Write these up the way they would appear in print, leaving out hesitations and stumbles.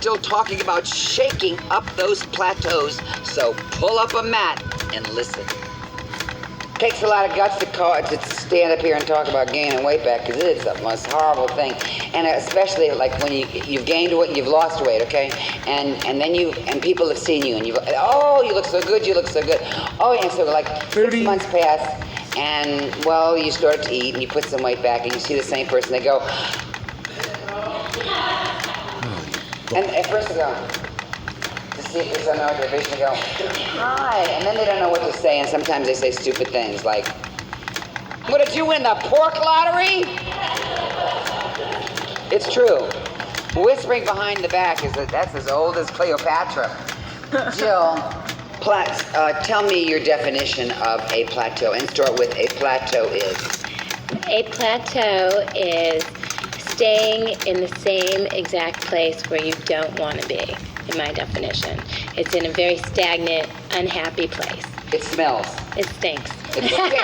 still talking about shaking up those plateaus, so pull up a mat and listen. Takes a lot of guts to stand up here and talk about gaining weight back, because it is the most horrible thing, and especially like when you've gained weight, you've lost weight, okay, and then people have seen you and you look so good, and so like 6 months pass, and well, you start to eat and you put some weight back and you see the same person, they go, and at first they go, to see if there's another division, they go, hi, and then they don't know what to say, and sometimes they say stupid things like, what, did you win the pork lottery? It's true. Whispering behind the back that's as old as Cleopatra. Jill, tell me your definition of a plateau, and start with a plateau is. A plateau is staying in the same exact place where you don't want to be, in my definition. It's in a very stagnant, unhappy place. It smells. It stinks. It stinks.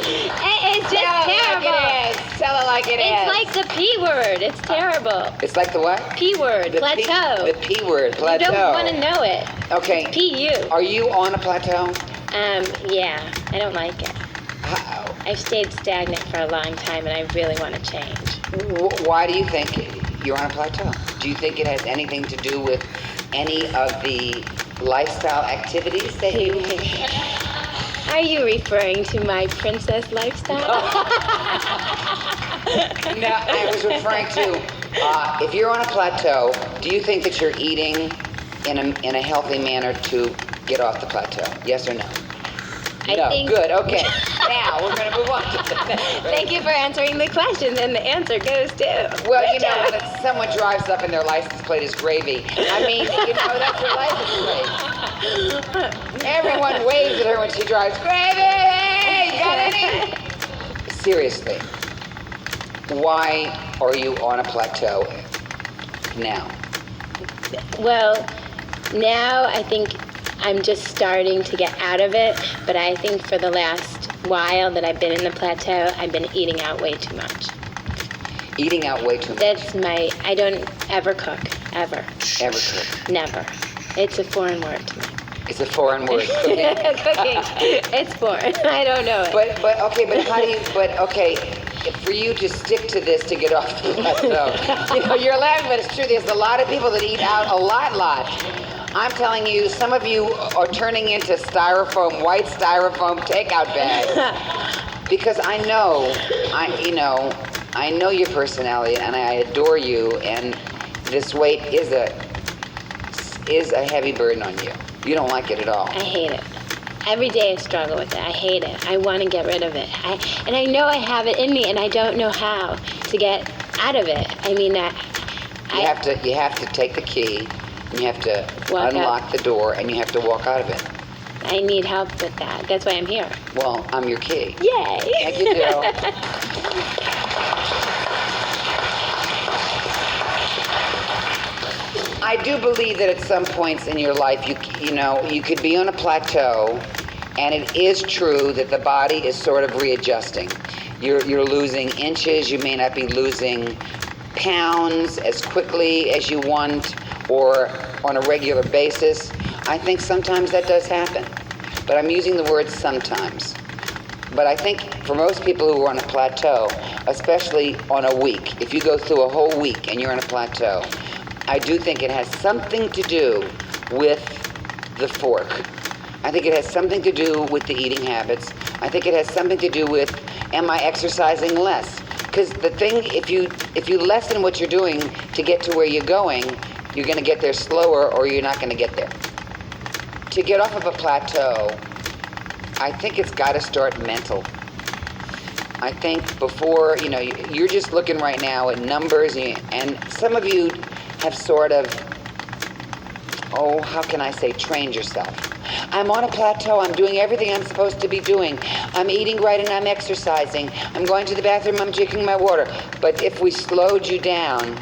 It's just terrible. Tell it like it is. It's like the P word. It's terrible. It's like the what? P word. Plateau. The P word. Plateau. You don't want to know it. Okay. It's PU. Are you on a plateau? Yeah. I don't like it. How? I've stayed stagnant for a long time, and I really want to change. Why do you think you're on a plateau? Do you think it has anything to do with any of the lifestyle activities that you... Are you referring to my princess lifestyle? No, I was referring to, if you're on a plateau, do you think that you're eating in a healthy manner to get off the plateau? Yes or no? I think... Good, okay. Now, we're going to move on to the next. Thank you for answering the question, and the answer goes to... Well, you know, when someone drives up and their license plate is gravy, I mean, you know, that's your license plate. Everyone waves at her when she drives, gravy! Got any? Seriously, why are you on a plateau now? Well, now I think I'm just starting to get out of it, but I think for the last while that I've been in the plateau, I've been eating out way too much. Eating out way too much? I don't ever cook, ever. Ever cook? Never. It's a foreign word to me. It's a foreign word, cooking? Cooking. It's foreign. I don't know it. But okay, for you to stick to this to get off the plateau, you know, you're laughing, but it's true. There's a lot of people that eat out a lot. I'm telling you, some of you are turning into white styrofoam takeout bags. Because I know your personality, and I adore you, and this weight is a heavy burden on you. You don't like it at all. I hate it. Every day I struggle with it. I hate it. I want to get rid of it. And I know I have it in me, and I don't know how to get out of it. I mean, you have to take the key, and you have to unlock the door, and you have to walk out of it. I need help with that. That's why I'm here. Well, I'm your key. Yay! Thank you, Jill. I do believe that at some points in your life, you could be on a plateau, and it is true that the body is sort of readjusting. You're losing inches. You may not be losing pounds as quickly as you want or on a regular basis. I think sometimes that does happen, but I'm using the word sometimes. But I think for most people who are on a plateau, especially on a week, if you go through a whole week and you're on a plateau, I do think it has something to do with the fork. I think it has something to do with the eating habits. I think it has something to do with, am I exercising less? Because the thing, if you lessen what you're doing to get to where you're going, you're going to get there slower, or you're not going to get there. To get off of a plateau, I think it's got to start mental. I think before, you're just looking right now at numbers, and some of you have sort of, how can I say, trained yourself. I'm on a plateau. I'm doing everything I'm supposed to be doing. I'm eating right and I'm exercising. I'm going to the bathroom. I'm drinking my water. But if we slowed you down,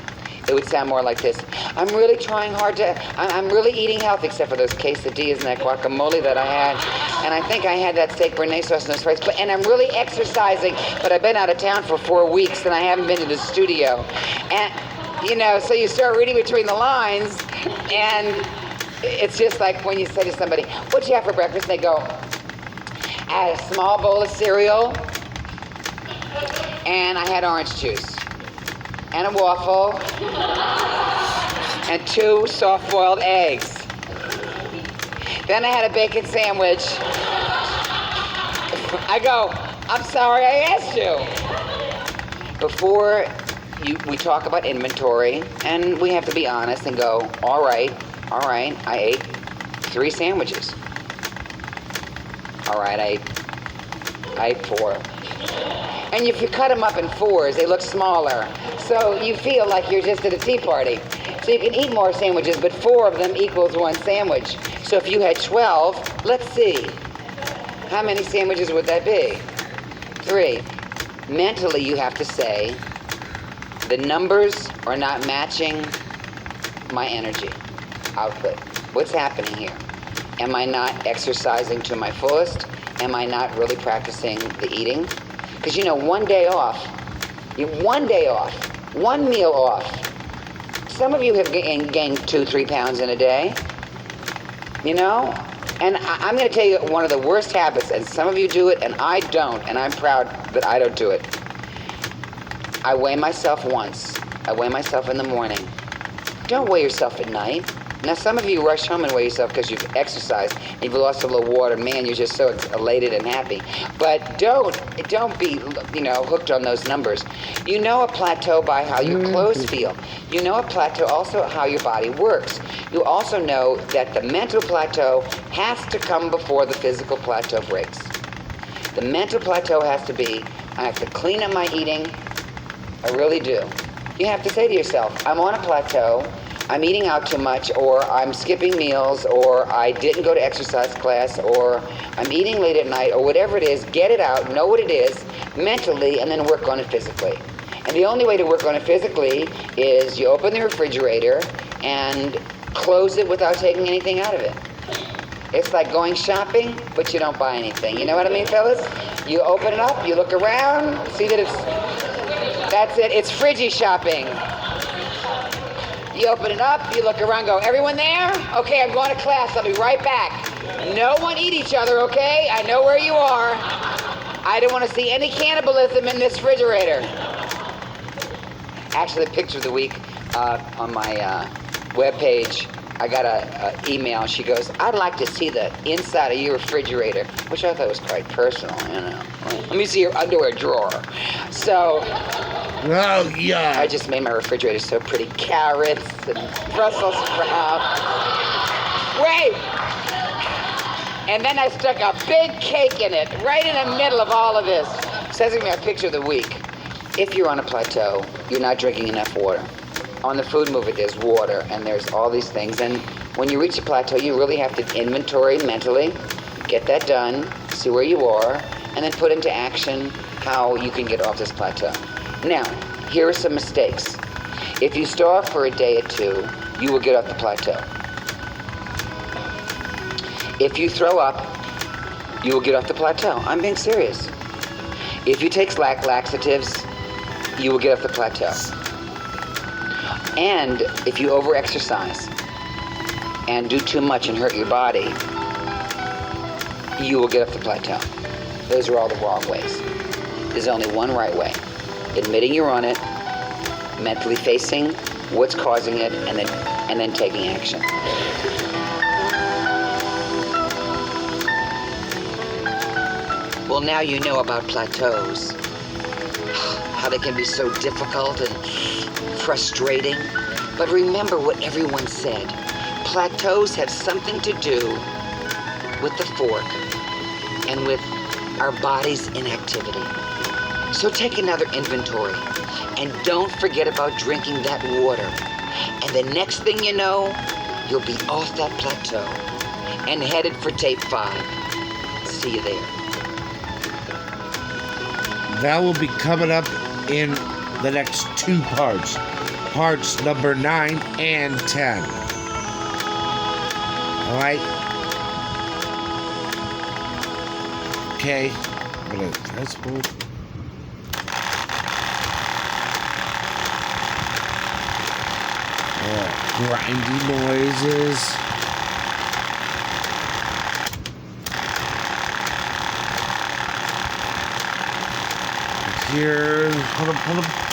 it would sound more like this. I'm really trying hard I'm really eating healthy, except for those quesadillas and that guacamole that I had. And I think I had that steak béarnaise sauce and those fries. And I'm really exercising, but I've been out of town for 4 weeks and I haven't been to the studio. And So you start reading between the lines, and it's just like when you say to somebody, "What'd you have for breakfast?" They go, "I had a small bowl of cereal, and I had orange juice, and a waffle, and 2 soft-boiled eggs. Then I had a bacon sandwich." I go, "I'm sorry I asked you." Before we talk about inventory, and we have to be honest and go, all right, I ate 3 sandwiches. All right, I ate 4. And if you cut them up in 4s, they look smaller. So you feel like you're just at a tea party. So you can eat more sandwiches, but 4 of them equals 1 sandwich. So if you had 12, let's see. How many sandwiches would that be? 3. Mentally, you have to say, the numbers are not matching my energy output. What's happening here? Am I not exercising to my fullest? Am I not really practicing the eating? Because 1 day off, 1 day off, 1 meal off. Some of you have gained 2-3 pounds in a day, And I'm going to tell you one of the worst habits, and some of you do it, and I don't, and I'm proud that I don't do it. I weigh myself once. I weigh myself in the morning. Don't weigh yourself at night. Now, some of you rush home and weigh yourself because you've exercised and you've lost a little water. Man, you're just so elated and happy. But don't be, hooked on those numbers. You know a plateau by how your clothes feel. You know a plateau also how your body works. You also know that the mental plateau has to come before the physical plateau breaks. The mental plateau has to be, I have to clean up my eating. I really do. You have to say to yourself, I'm on a plateau. I'm eating out too much, or I'm skipping meals, or I didn't go to exercise class, or I'm eating late at night, or whatever it is. Get it out, know what it is mentally, and then work on it physically. And the only way to work on it physically is you open the refrigerator and close it without taking anything out of it. It's like going shopping, but you don't buy anything. You know what I mean, fellas? You open it up, you look around, see that that's it. It's fridgy shopping. You open it up, you look around, go, everyone there? Okay, I'm going to class, I'll be right back. No one eat each other, okay? I know where you are. I don't want to see any cannibalism in this refrigerator. Actually, the picture of the week on my webpage, I got an email. She goes, I'd like to see the inside of your refrigerator, which I thought was quite personal, Let me see your underwear drawer. So, oh, yeah. I just made my refrigerator so pretty. Carrots and Brussels sprouts. Wait! And then I stuck a big cake in it, right in the middle of all of this. Says to me, a picture of the week. If you're on a plateau, you're not drinking enough water. On the food movement, there's water, and there's all these things. And when you reach a plateau, you really have to inventory mentally, get that done, see where you are, and then put into action how you can get off this plateau. Now, here are some mistakes. If you starve for a day or 2, you will get off the plateau. If you throw up, you will get off the plateau. I'm being serious. If you take laxatives, you will get off the plateau. And if you over-exercise and do too much and hurt your body, you will get off the plateau. Those are all the wrong ways. There's only one right way. Admitting you're on it, mentally facing what's causing it, and then taking action. Well, now you know about plateaus. How they can be so difficult and frustrating. But remember what everyone said. Plateaus have something to do with the fork and with our body's inactivity. So take another inventory and don't forget about drinking that water. And the next thing you know, you'll be off that plateau and headed for tape 5. See you there. That will be coming up in the next 2 parts. Parts number 9 and 10. Alright? Okay. I'm going to transport. grindy noises. Here, hold up.